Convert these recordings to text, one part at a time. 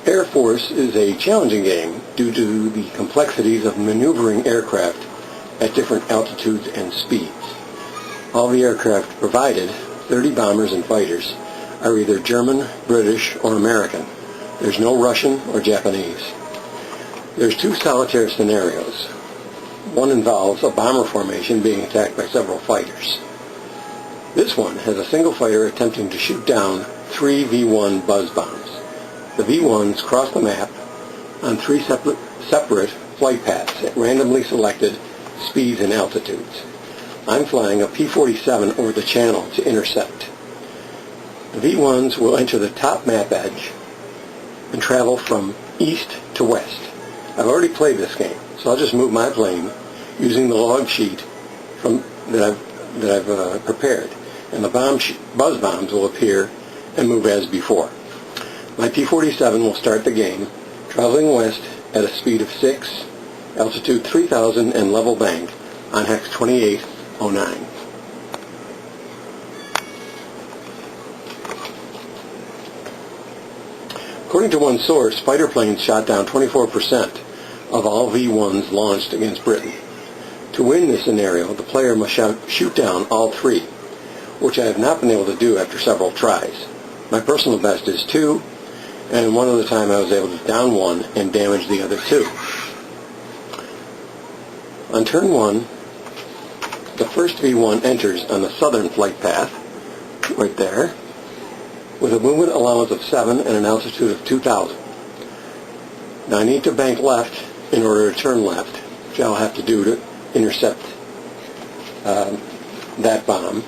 Air Force is a challenging game due to the complexities of maneuvering aircraft at different altitudes and speeds. All the aircraft provided, 30 bombers and fighters, are either German, British, or American. There's no Russian or Japanese. There's two solitaire scenarios. One involves a bomber formation being attacked by several fighters. This one has a single fighter attempting to shoot down 3 V-1 buzz bombs. The V-1s cross the map on 3 separate flight paths at randomly selected speeds and altitudes. I'm flying a P-47 over the channel to intercept. The V-1s will enter the top map edge and travel from east to west. I've already played this game, so I'll just move my plane using the log sheet that I've prepared, and the buzz bombs will appear and move as before. My P-47 will start the game traveling west at a speed of 6, altitude 3,000 and level bank on hex 2809. According to one source, fighter planes shot down 24% of all V-1s launched against Britain. To win this scenario, the player must shoot down all 3, which I have not been able to do after several tries. My personal best is 2, and one other time I was able to down 1 and damage the other 2. On turn 1, the first V-1 enters on the southern flight path, right there, with a movement allowance of 7 and an altitude of 2,000. Now I need to bank left in order to turn left, which I'll have to do to intercept that bomb.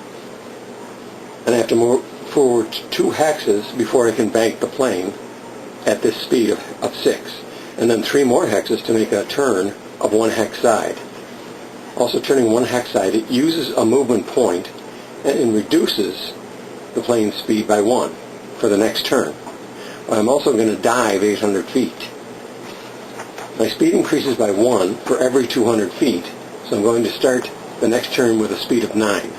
And I have to move forward 2 hexes before I can bank the plane at this speed of 6. And then 3 more hexes to make a turn of 1 hex side. Also turning 1 hex side, it uses a movement point and reduces the plane's speed by 1 for the next turn. I'm also going to dive 800 feet. My speed increases by 1 for every 200 feet, so I'm going to start the next turn with a speed of 9.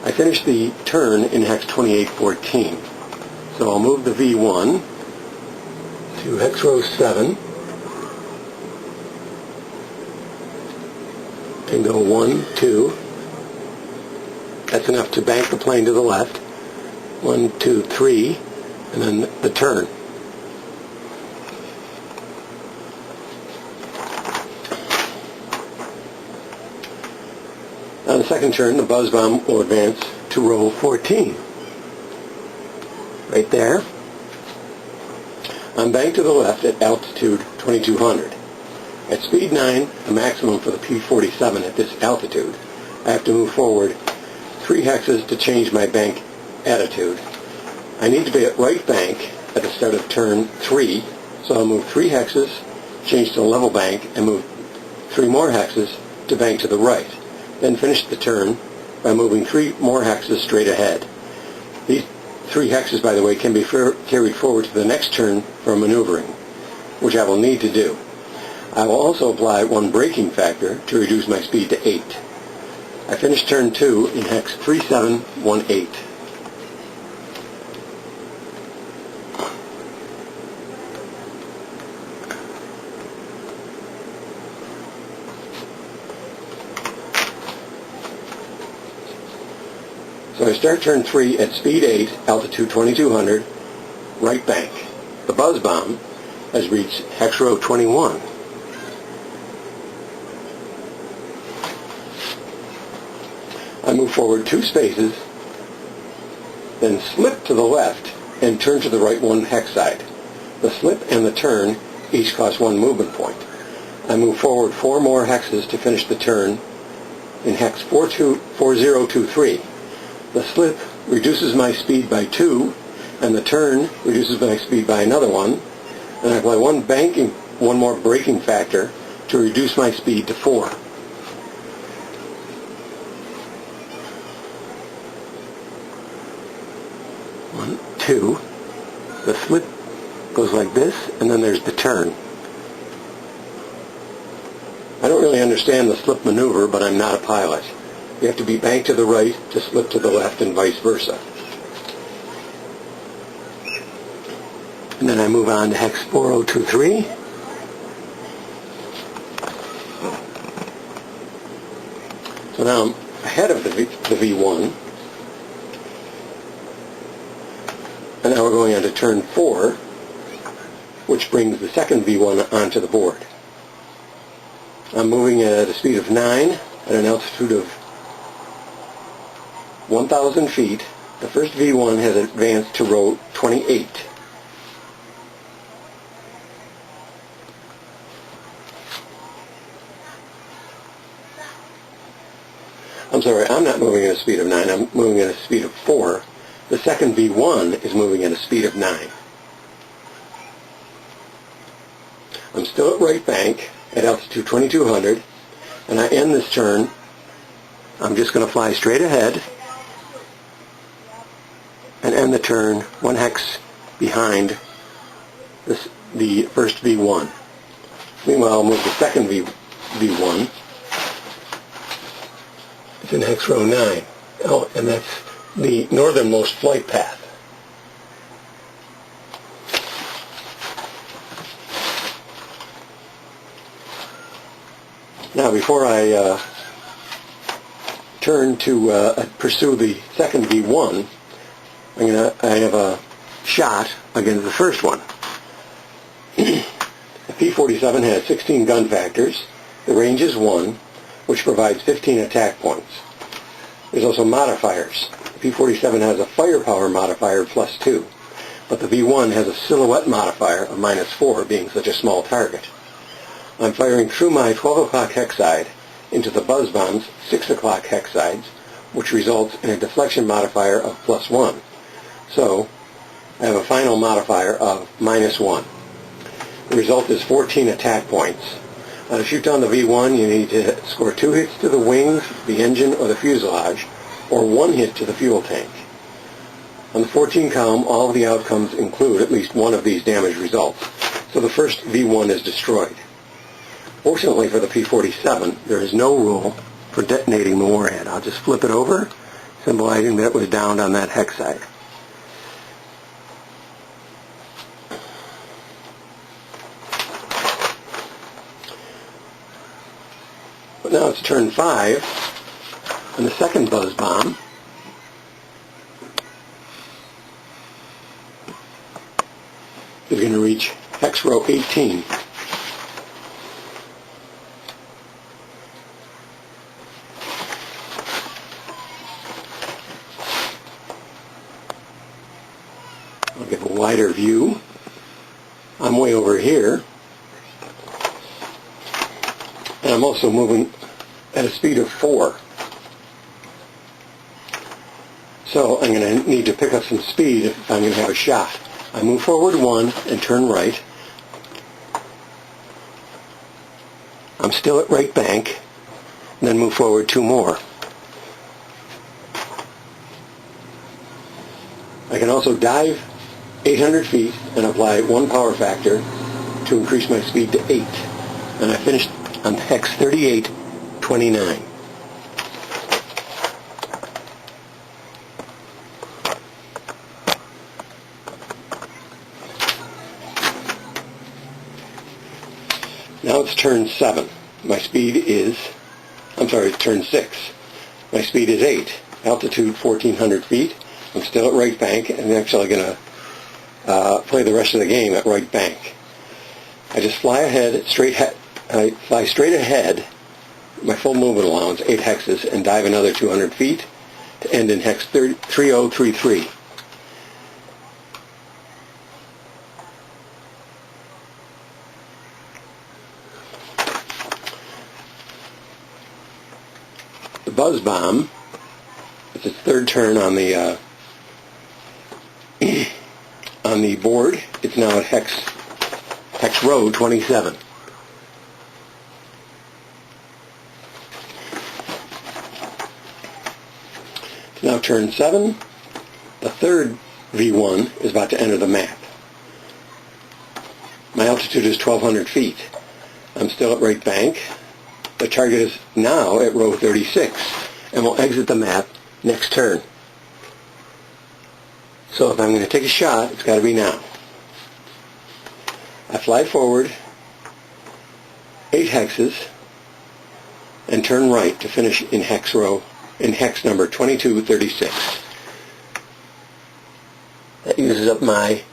I finish the turn in hex 2814. So I'll move the V-1 to hex row 7 and go 1, 2. That's enough to bank the plane to the left. 1, 2, 3, and then the turn. On the second turn, the buzz bomb will advance to row 14. Right there. I'm banked to the left at altitude 2200. At speed 9, the maximum for the P-47 at this altitude, I have to move forward 3 hexes to change my bank attitude. I need to be at right bank at the start of turn 3, so I'll move 3 hexes, change to level bank, and move 3 more hexes to bank to the right. Then finish the turn by moving 3 more hexes straight ahead. These 3 hexes, by the way, can be carried forward to the next turn for maneuvering, which I will need to do. I will also apply 1 braking factor to reduce my speed to 8. I finish turn 2 in hex 3718. So I start turn 3 at speed 8, altitude 2200, right bank. The buzz bomb has reached hex row 21. I move forward 2 spaces, then slip to the left and turn to the right 1 hex side. The slip and the turn each cost 1 movement point. I move forward 4 more hexes to finish the turn in hex 4023. The slip reduces my speed by 2, and the turn reduces my speed by another 1, and I apply 1 more braking factor to reduce my speed to 4. 1, 2. The slip goes like this, and then there's the turn. I don't really understand the slip maneuver, but I'm not a pilot. You have to be banked to the right to slip to the left and vice versa. And then I move on to hex 4023. So now I'm ahead of the V1. And now we're going on to turn 4, which brings the second V1 onto the board. I'm moving at a speed of 9 at an altitude of 1,000 feet. The first V1 has advanced to row 28. I'm sorry, I'm not moving at a speed of 9, I'm moving at a speed of 4. The second V1 is moving at a speed of 9. I'm still at right bank at altitude 2200, and I end this turn. I'm just going to fly straight ahead and end the turn 1 hex behind the first V1. Meanwhile, I'll move the second V1. It's in hex row 9. Oh, and that's the northernmost flight path. Now, before I turn to pursue the second V1, I have a shot against the first one. The P-47 has 16 gun factors. The range is 1, which provides 15 attack points. There's also modifiers. The P-47 has a firepower modifier of +2, but the V1 has a silhouette modifier of -4, being such a small target. I'm firing through my 12 o'clock hex side into the buzz bomb's 6 o'clock hex sides, which results in a deflection modifier of +1. So, I have a final modifier of -1. The result is 14 attack points. To shoot down the V1, you need to score 2 hits to the wings, the engine, or the fuselage, or 1 hit to the fuel tank. On the 14 column, all of the outcomes include at least one of these damage results, so the first V1 is destroyed. Fortunately for the P-47, there is no rule for detonating the warhead. I'll just flip it over, symbolizing that it was downed on that hex side. But now it's turn 5, and the second buzz bomb is going to reach hex row 18. I'll give a wider view. I'm way over here. And I'm also moving at a speed of 4. So I'm going to need to pick up some speed if I'm going to have a shot. I move forward 1 and turn right. I'm still at right bank, and then move forward 2 more. I can also dive 800 feet and apply 1 power factor to increase my speed to 8. And I finished on hex 3829. Now it's turn 7. My speed is, turn 6. My speed is 8. Altitude 1,400 feet. I'm still at right bank, and I'm actually going to play the rest of the game at right bank. I just fly ahead, I fly straight ahead, my full movement allowance, 8 hexes, and dive another 200 feet to end in hex 3033. The buzz bomb, it's its third turn on the on the board. It's now at hex row 27. It's now turn 7. The third V1 is about to enter the map. My altitude is 1,200 feet. I'm still at right bank. The target is now at row 36 and will exit the map next turn. So if I'm going to take a shot, it's got to be now. fly forward 8 hexes and turn right to finish in hex number 2236. That uses up my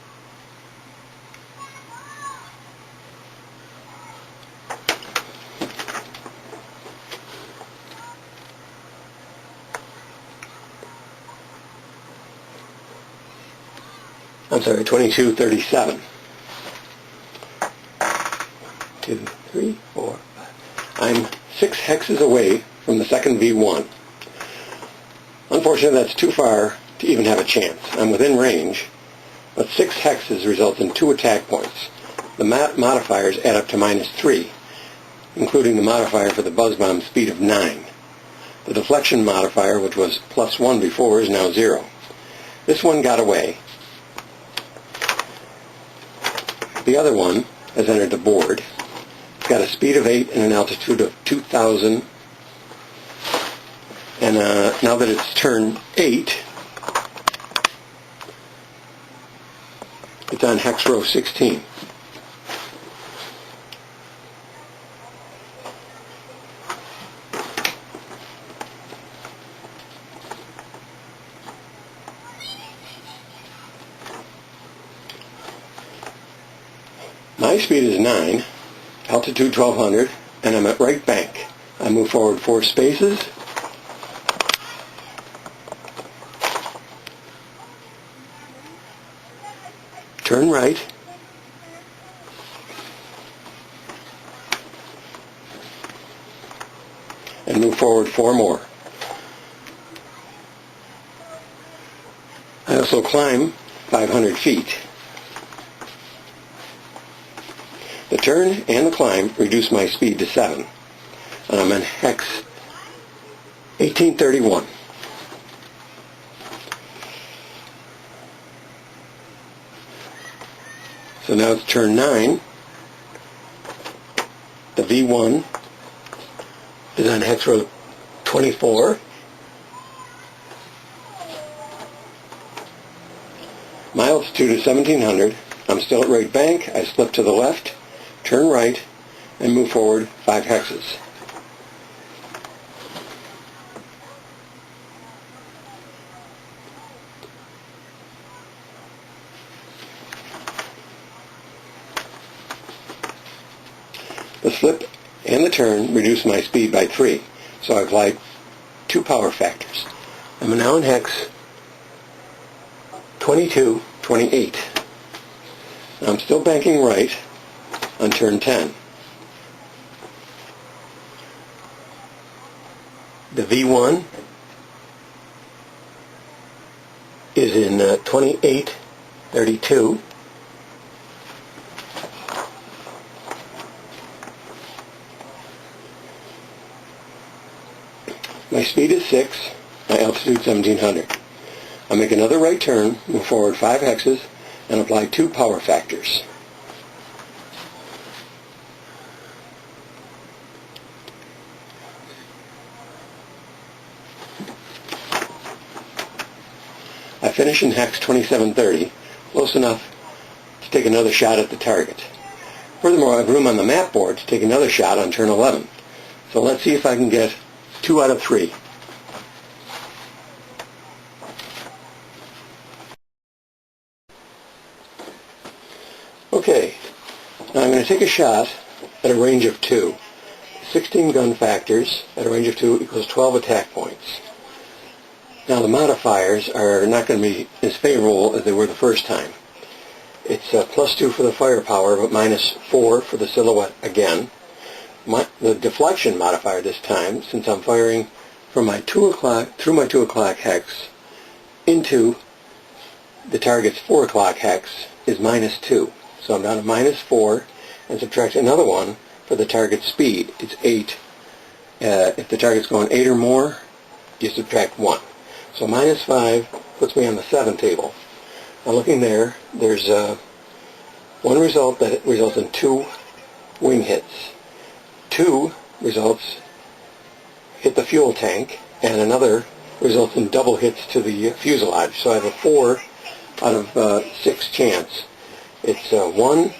I'm sorry, 2237. 2, 3, 4, 5. I'm 6 hexes away from the second V1. Unfortunately, that's too far to even have a chance. I'm within range, but 6 hexes results in 2 attack points. The modifiers add up to -3, including the modifier for the buzz bomb speed of 9. The deflection modifier, which was +1 before, is now 0. This one got away. The other one has entered the board. It's got a speed of 8 and an altitude of 2,000. And now that it's turn 8, it's on hex row 16. My speed is 9, altitude 1200, and I'm at right bank. I move forward 4 spaces, turn right, and move forward 4 more. I also climb 500 feet. The turn and the climb reduce my speed to 7, and I'm in hex 1831. So now it's turn 9. The V1 is on hex row 24. My altitude is 1700. I'm still at right bank. I slip to the left, turn right, and move forward 5 hexes. The slip and the turn reduce my speed by 3, so I applied 2 power factors. I'm now in hex 2228. I'm still banking right on turn 10. The V1 is in 2832. My speed is 6, my altitude 1700. I make another right turn, move forward 5 hexes, and apply 2 power factors. I finish in hex 2730, close enough to take another shot at the target. Furthermore, I have room on the map board to take another shot on turn 11. So let's see if I can get 2 out of 3. Okay, now I'm going to take a shot at a range of 2. 16 gun factors at a range of 2 equals 12 attack points. Now the modifiers are not going to be as favorable as they were the first time. It's +2 for the firepower, but -4 for the silhouette again. The deflection modifier this time, since I'm firing from my 2 o'clock through my 2 o'clock hex into the target's 4 o'clock hex, is -2. So I'm down to -4, and subtract another one for the target speed. It's 8. If the target's going 8 or more, you subtract 1. So -5 puts me on the 7 table. Now looking there, there's one result that results in 2 wing hits. 2 results hit the fuel tank, and another results in double hits to the fuselage. So I have a 4 out of 6 chance. It's 1,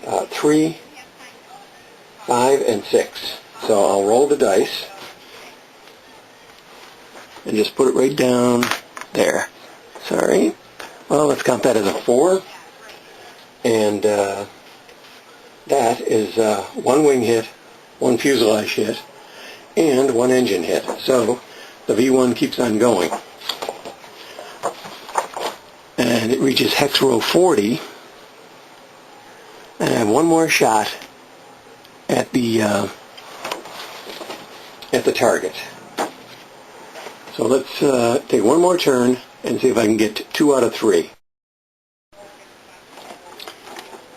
3, 5, and 6. So I'll roll the dice and just put it right down there. Sorry. Well, let's count that as a 4. And that is 1 wing hit, 1 fuselage hit, and 1 engine hit. So the V1 keeps on going. And it reaches hex row 40. And I have one more shot at the target. So let's take one more turn and see if I can get 2 out of 3.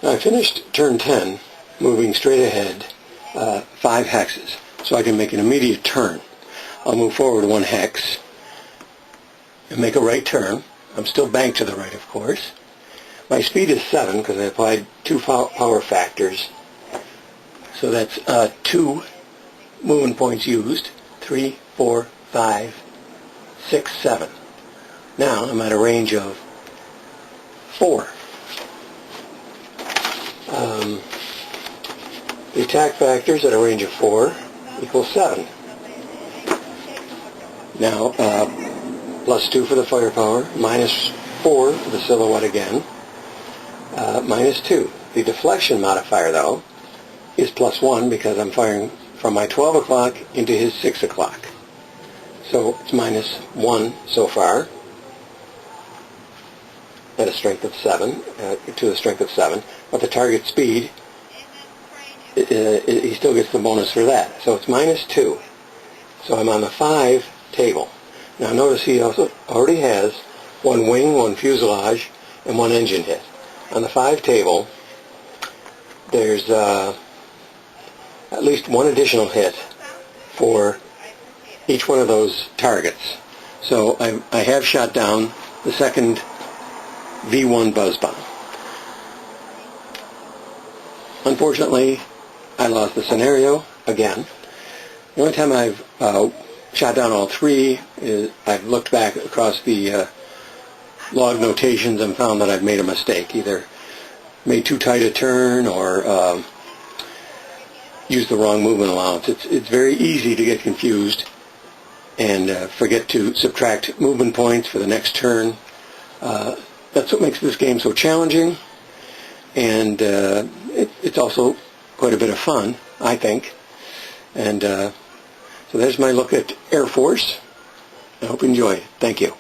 Now I finished turn 10, moving straight ahead 5 hexes, so I can make an immediate turn. I'll move forward 1 hex and make a right turn. I'm still banked to the right, of course. My speed is 7 because I applied 2 power factors. So that's 2 movement points used. 3, 4, 5, 6, 7. Now I'm at a range of 4. The attack factors at a range of 4 equals 7. Now, plus 2 for the firepower, minus 4 for the silhouette again, minus 2. The deflection modifier, though, is plus 1 because I'm firing from my 12 o'clock into his 6 o'clock. So it's minus 1 so far at a strength of 7, to the strength of 7. But the target speed, he still gets the bonus for that. So it's minus 2. So I'm on the 5 table. Now notice he also already has 1 wing, 1 fuselage, and 1 engine hit. On the 5 table, there's at least 1 additional hit for each one of those targets. So I have shot down the second V1 buzz bomb. Unfortunately, I lost the scenario again. The only time I've shot down all 3 is I've looked back across the log notations and found that I've made a mistake. Either made too tight a turn or used the wrong movement allowance. It's very easy to get confused and forget to subtract movement points for the next turn. That's what makes this game so challenging, and it's also quite a bit of fun, I think. And so there's my look at Air Force. I hope you enjoy it. Thank you.